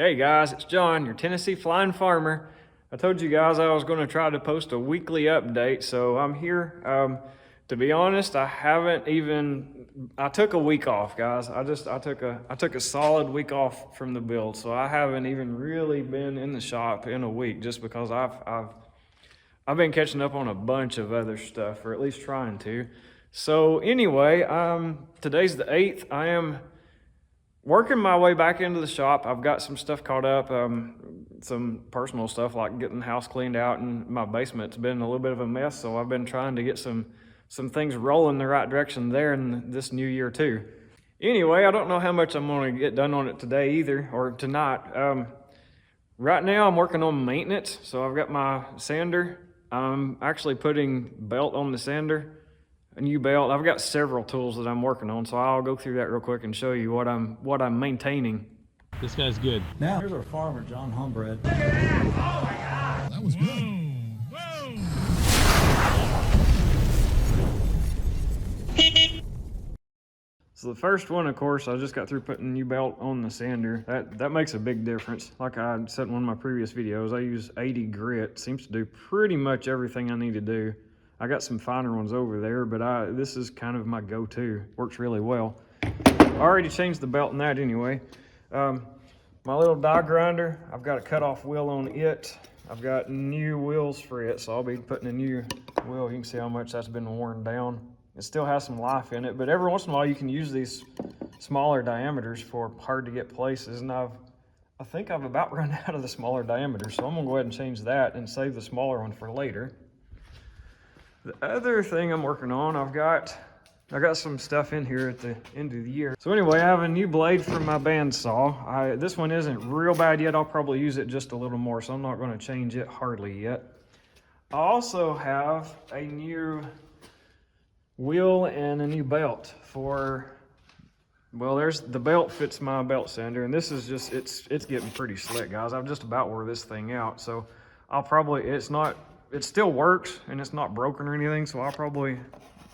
Hey guys, it's John, your Tennessee Flying Farmer. I told you guys I was going to try to post a weekly update, so I'm here. To be honest, I took a week off, guys. I took a solid week off from the build, so I haven't even really been in the shop in a week, just because I've been catching up on a bunch of other stuff, or at least trying to. So anyway, today's the 8th. I am working my way back into the shop. I've got some stuff caught up, some personal stuff like getting the house cleaned out, and my basement's been a little bit of a mess, so I've been trying to get some things rolling the right direction there in this new year too. Anyway, I don't know how much I'm going to get done on it today either, or tonight. Right now I'm working on maintenance, so I've got my sander. I'm actually putting belt on the sander, a new belt. I've got several tools that I'm working on, so I'll go through that real quick and show you what I'm maintaining. This guy's good. Now, here's our farmer, John Homebred. Look at that! Oh my God! That was good. Whoa! So the first one, of course, I just got through putting a new belt on the sander. That makes a big difference. Like I said in one of my previous videos, I use 80 grit. Seems to do pretty much everything I need to do. I got some finer ones over there, but this is kind of my go-to. Works really well. I already changed the belt in that anyway. My little die grinder, I've got a cutoff wheel on it. I've got new wheels for it, so I'll be putting a new wheel. You can see how much that's been worn down. It still has some life in it, but every once in a while you can use these smaller diameters for hard to get places, and I think I've about run out of the smaller diameters, so I'm gonna go ahead and change that and save the smaller one for later. The other thing I'm working on, I got some stuff in here at the end of the year. So anyway, I have a new blade for my bandsaw. This one isn't real bad yet. I'll probably use it just a little more, so I'm not going to change it hardly yet. I also have a new wheel and a new belt for, well, the belt fits my belt sander, and this is just, it's getting pretty slick, guys. I've just about wore this thing out, so it still works and it's not broken or anything, so I'll probably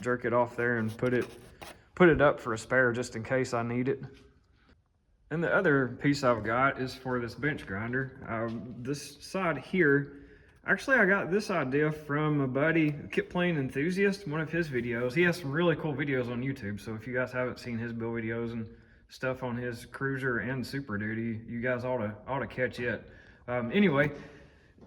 jerk it off there and put it up for a spare just in case I need it. And the other piece I've got is for this bench grinder. This side here, actually I got this idea from a buddy, Kitplanes Enthusiast, one of his videos. He has some really cool videos on YouTube, so if you guys haven't seen his build videos and stuff on his Cruiser and Super Duty, you guys ought to catch it. Anyway,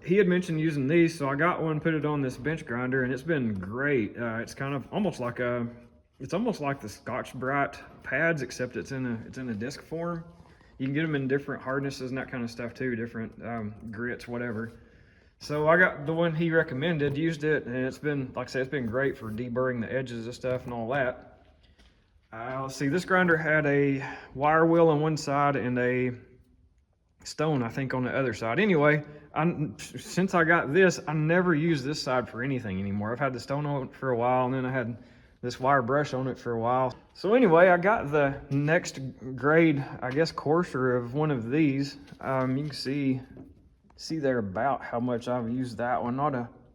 he had mentioned using these, so I got one, put it on this bench grinder, and it's been great. It's kind of almost like the Scotch-Brite pads, except it's in a disc form. You can get them in different hardnesses and that kind of stuff too, different grits, whatever. So I got the one he recommended, used it, and it's been, like I said, it's been great for deburring the edges of stuff and all that. Let's see, this grinder had a wire wheel on one side and a stone, I think, on the other side. Anyway, since I got this, I never use this side for anything anymore. I've had the stone on it for a while, and then I had this wire brush on it for a while. So anyway, I got the next grade, I guess, coarser of one of these. You can see there about how much I've used that one.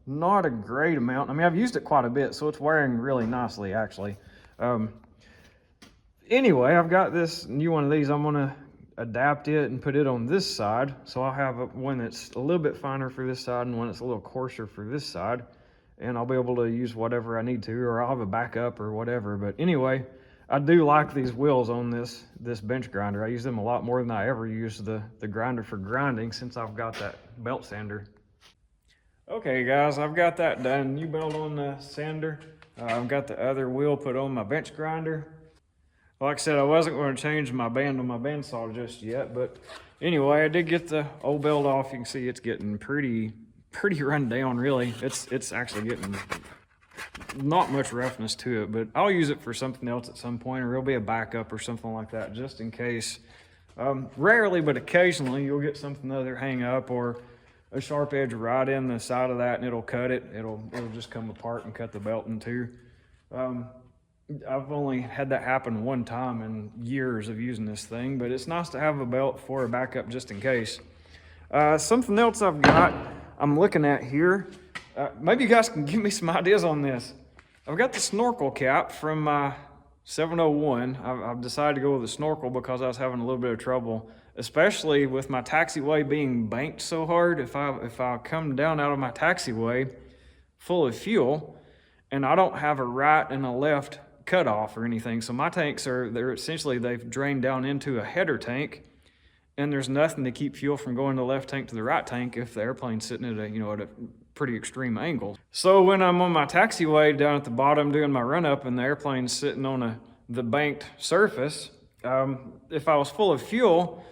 Not a great amount. I mean, I've used it quite a bit, so it's wearing really nicely, actually. Anyway, I've got this new one of these. I'm gonna adapt it and put it on this side, so I'll have one that's a little bit finer for this side and one that's a little coarser for this side, and I'll be able to use whatever I need to, or I'll have a backup or whatever. But anyway, I do like these wheels on this bench grinder. I use them a lot more than I ever use the grinder for grinding, since I've got that belt sander. Okay guys, I've got that done. New belt on the sander. I've got the other wheel put on my bench grinder. Like I said, I wasn't going to change my band on my bandsaw just yet, but anyway, I did get the old belt off. You can see it's getting pretty run down, really. It's actually getting not much roughness to it, but I'll use it for something else at some point, or it'll be a backup or something like that, just in case. Rarely, but occasionally, you'll get something other hang up or a sharp edge right in the side of that, and it'll cut it. It'll just come apart and cut the belt in two. I've only had that happen one time in years of using this thing, but it's nice to have a belt for a backup just in case. Something else I've got, I'm looking at here. Maybe you guys can give me some ideas on this. I've got the Snorkel cap from my 701. I've decided to go with the Snorkel because I was having a little bit of trouble especially with my taxiway being banked so hard. If I come down out of my taxiway full of fuel and I don't have a right and a left cutoff or anything, so my tanks they've drained down into a header tank, and there's nothing to keep fuel from going to the left tank to the right tank if the airplane's sitting at a pretty extreme angle. So when I'm on my taxiway down at the bottom doing my run up and the airplane's sitting on the banked surface, if I was full of fuel,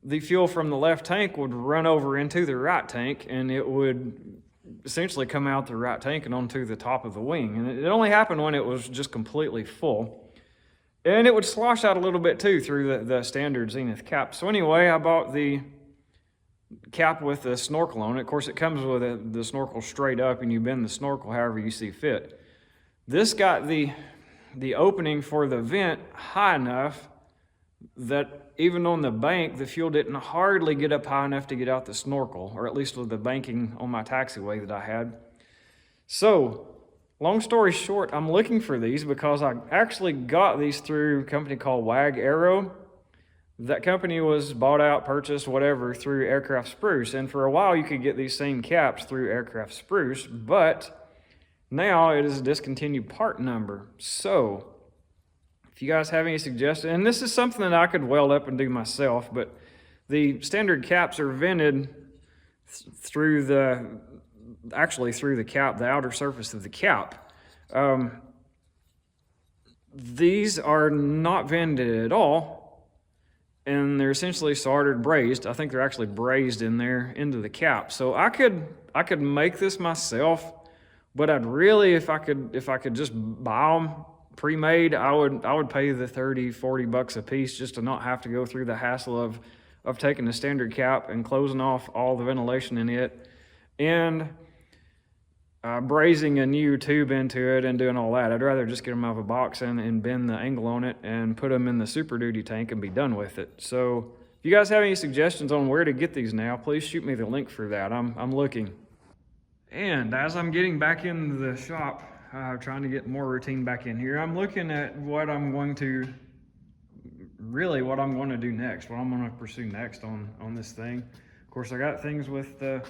the fuel from the left tank would run over into the right tank, and it would essentially come out the right tank and onto the top of the wing. And it only happened when it was just completely full. And it would slosh out a little bit too through the standard Zenith cap. So anyway, I bought the cap with the Snorkel on it. Of course, it comes with the Snorkel straight up, and you bend the Snorkel however you see fit. This got the opening for the vent high enough that even on the bank, the fuel didn't hardly get up high enough to get out the Snorkel, or at least with the banking on my taxiway that I had. So, long story short, I'm looking for these because I actually got these through a company called Wag Aero. That company was bought out, purchased, whatever, through Aircraft Spruce. And for a while, you could get these same caps through Aircraft Spruce, but now it is a discontinued part number. So, if you guys have any suggestions, and this is something that I could weld up and do myself, but the standard caps are vented through the cap, the outer surface of the cap. These are not vented at all, and they're essentially soldered brazed. I think they're actually brazed in there into the cap. So I could make this myself, but I'd really, if I could just buy them pre-made, I would pay the $30-40 a piece just to not have to go through the hassle of taking the standard cap and closing off all the ventilation in it and brazing a new tube into it and doing all that. I'd rather just get them out of a box and bend the angle on it and put them in the Super Duty tank and be done with it. So if you guys have any suggestions on where to get these now, please shoot me the link for that. I'm looking. And as I'm getting back into the shop, trying to get more routine back in here, I'm looking at what I'm going to do next, what I'm going to pursue next on this thing. Of course, I got things with the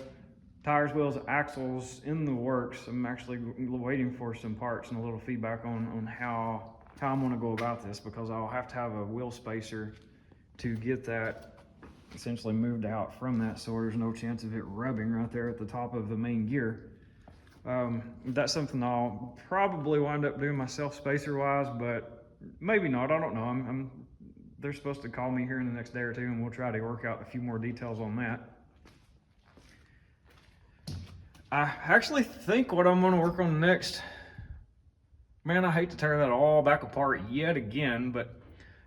tires, wheels, axles in the works. I'm actually waiting for some parts and a little feedback on how I'm going to go about this, because I'll have to have a wheel spacer to get that essentially moved out from that, so there's no chance of it rubbing right there at the top of the main gear. That's something I'll probably wind up doing myself spacer wise, but maybe not. I don't know. They're supposed to call me here in the next day or two, and we'll try to work out a few more details on that. I actually think what I'm going to work on next, man, I hate to tear that all back apart yet again, but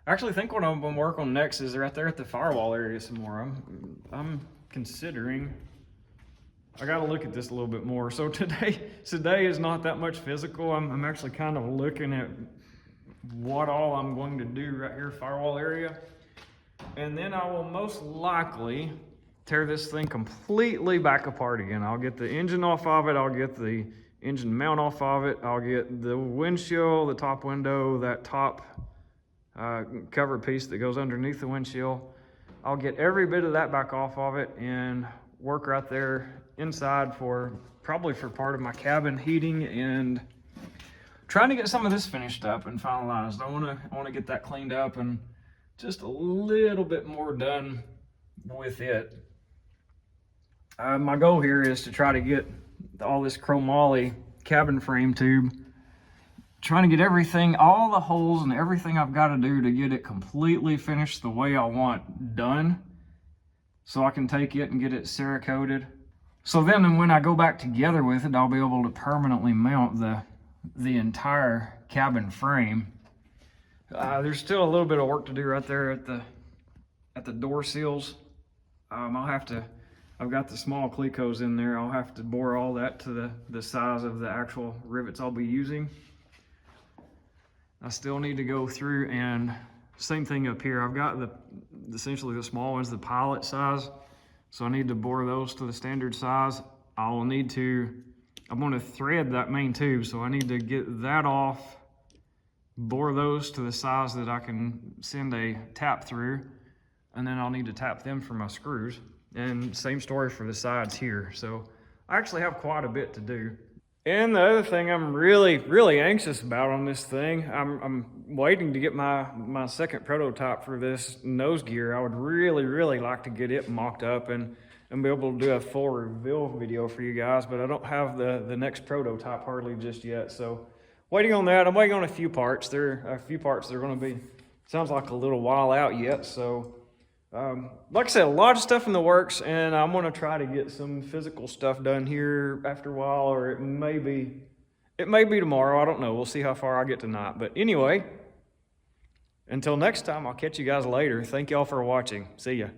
I actually think what I'm going to work on next is right there at the firewall area some more. I'm considering, I got to look at this a little bit more. So today is not that much physical. I'm actually kind of looking at what all I'm going to do right here, firewall area. And then I will most likely tear this thing completely back apart again. I'll get the engine off of it. I'll get the engine mount off of it. I'll get the windshield, the top window, that top cover piece that goes underneath the windshield. I'll get every bit of that back off of it and work right there inside probably for part of my cabin heating, and trying to get some of this finished up and finalized. I want to get that cleaned up and just a little bit more done with it. My goal here is to try to get all this chromoly cabin frame tube, trying to get everything, all the holes and everything I've got to do to get it completely finished the way I want done, so I can take it and get it Cerakoted. So then when I go back together with it, I'll be able to permanently mount the entire cabin frame. There's still a little bit of work to do right there at the door seals. I've got the small clecos in there. I'll have to bore all that to the size of the actual rivets I'll be using. I still need to go through, and same thing up here. I've got essentially the small ones, the pilot size. So I need to bore those to the standard size. I'm going to thread that main tube, so I need to get that off, bore those to the size that I can send a tap through, and then I'll need to tap them for my screws. And same story for the sides here. So I actually have quite a bit to do. And the other thing I'm really anxious about on this thing, I'm waiting to get my second prototype for this nose gear. I would really like to get it mocked up and be able to do a full reveal video for you guys, but I don't have the next prototype hardly just yet. So waiting on that. I'm waiting on a few parts. There are a few parts that are going to be, sounds like a little while out yet. So like I said, a lot of stuff in the works, and I'm going to try to get some physical stuff done here after a while, or it may be tomorrow. I don't know. We'll see how far I get tonight. But anyway, until next time, I'll catch you guys later. Thank y'all for watching. See ya.